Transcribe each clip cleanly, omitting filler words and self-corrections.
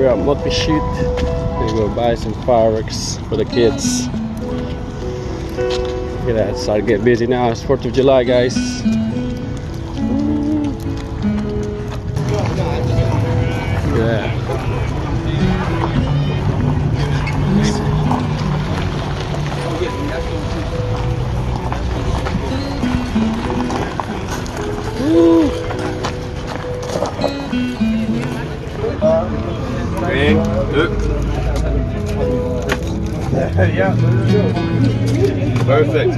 We're at Muckleshoot. We're gonna go buy some fireworks for the kids. Look at that, it's starting to get busy now. It's 4th of July, guys. Yeah. Yeah. Perfect.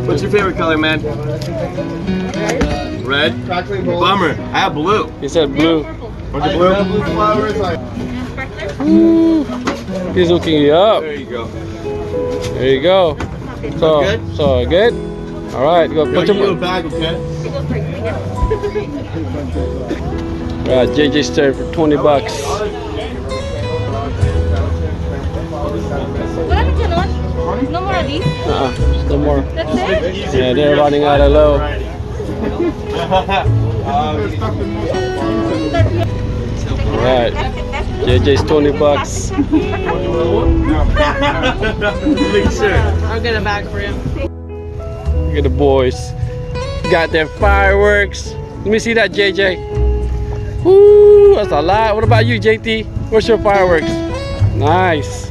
What's your favorite color, man? Red. Bummer. I have blue. He said blue. What's the blue? Blue flowers. He's hooking you up. There you go. There you go. So good? Alright, go put your bag, okay? Right, JJ's turn for 20 bucks. No more of these? No more. That's it? Yeah, they're running out of low. Alright, JJ's 20 bucks. I'll get a bag for you. Look at the boys. Got their fireworks. Let me see that, JJ. Woo, that's a lot. What about you, JT? What's your fireworks? Nice.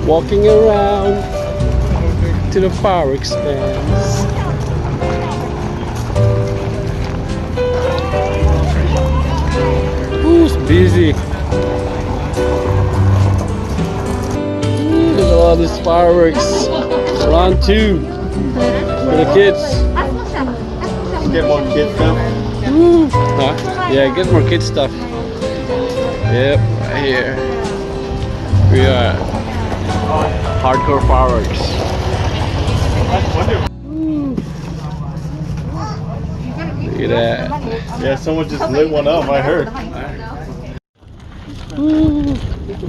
Walking around to the fireworks stands. Who's busy? Look at all these fireworks. Round 2 for the kids. Get more kid stuff. Huh? Yeah, get more kid stuff. Yep, right here. We are hardcore fireworks. Look at that. Yeah, someone just lit one up, I heard.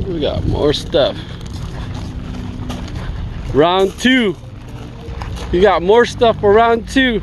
We got more stuff. Round 2. You got more stuff for round 2.